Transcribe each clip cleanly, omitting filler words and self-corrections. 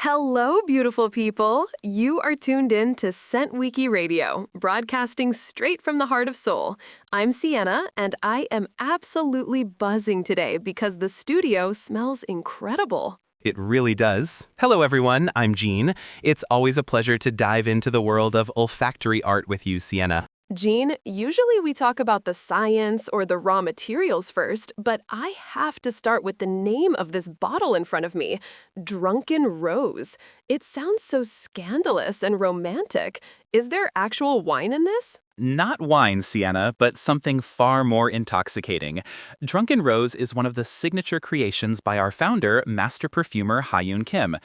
Hello, beautiful people. You are tuned in to Scent Wiki Radio, broadcasting straight from the heart of Seoul. I'm Sienna, and I am absolutely buzzing today because the studio smells incredible. It really does. Hello, everyone. I'm Gene. It's always a pleasure to dive into the world of olfactory art with you, Sienna. Jean, usually we talk about the science or the raw materials first, but I have to start with the name of this bottle in front of me, Drunken Rose. It sounds so scandalous and romantic. Is there actual wine in this? Not wine, Sienna, but something far more intoxicating. Drunken Rose is one of the signature creations by our founder, master perfumer Ha-Yoon Kim.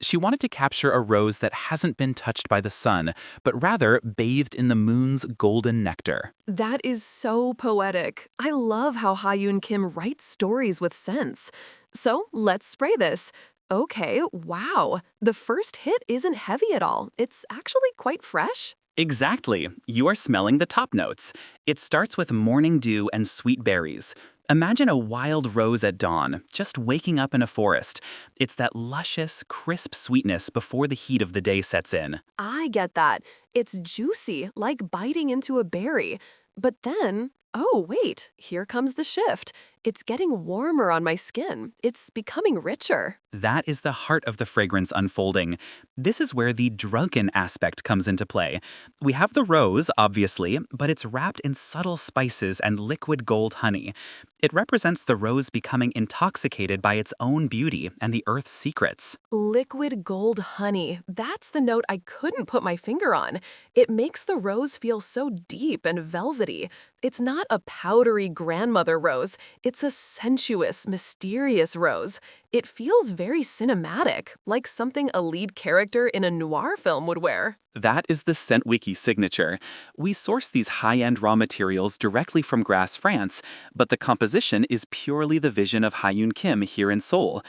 She wanted to capture a rose that hasn't been touched by the sun, but rather bathed in the moon's golden nectar. That is so poetic. I love how Ha-Yoon Kim writes stories with sense. So let's spray this. Okay, wow. The first hit isn't heavy at all. It's actually quite fresh. Exactly. You are smelling the top notes. It starts with morning dew and sweet berries. Imagine a wild rose at dawn, just waking up in a forest. It's that luscious, crisp sweetness before the heat of the day sets in. I get that. It's juicy, like biting into a berry. But then, oh wait, here comes the shift. It's getting warmer on my skin. It's becoming richer. That is the heart of the fragrance unfolding. This is where the drunken aspect comes into play. We have the rose, obviously, but it's wrapped in subtle spices and liquid gold honey. It represents the rose becoming intoxicated by its own beauty and the earth's secrets. Liquid gold honey. That's the note I couldn't put my finger on. It makes the rose feel so deep and velvety. It's not a powdery grandmother rose. It's a sensuous, mysterious rose. It feels very cinematic, like something a lead character in a noir film would wear. That is the Scent Wiki signature. We source these high-end raw materials directly from Grasse, France, but the composition is purely the vision of Ha-Yoon Kim here in Seoul.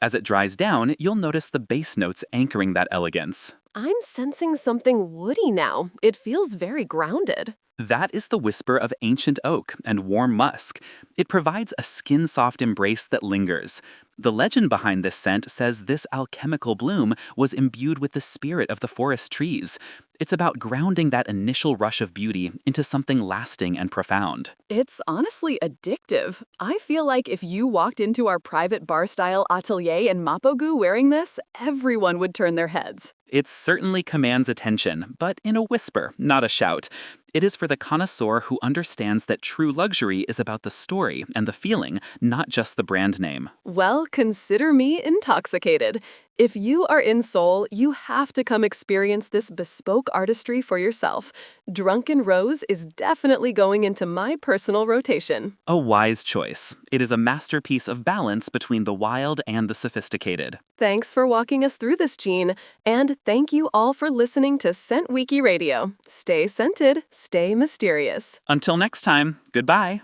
As it dries down, you'll notice the base notes anchoring that elegance. I'm sensing something woody now. It feels very grounded. That is the whisper of ancient oak and warm musk. It provides a skin-soft embrace that lingers. The legend behind this scent says this alchemical bloom was imbued with the spirit of the forest trees. It's about grounding that initial rush of beauty into something lasting and profound. It's honestly addictive. I feel like if you walked into our private bar-style atelier in Mapogu wearing this, everyone would turn their heads. It certainly commands attention, but in a whisper, not a shout. It is for the connoisseur who understands that true luxury is about the story and the feeling, not just the brand name. Well, consider me intoxicated. If you are in Seoul, you have to come experience this bespoke artistry for yourself. Drunken Rose is definitely going into my personal rotation. A wise choice. It is a masterpiece of balance between the wild and the sophisticated. Thanks for walking us through this, Jean. And thank you all for listening to Scent Wiki Radio. Stay scented, stay mysterious. Until next time, goodbye.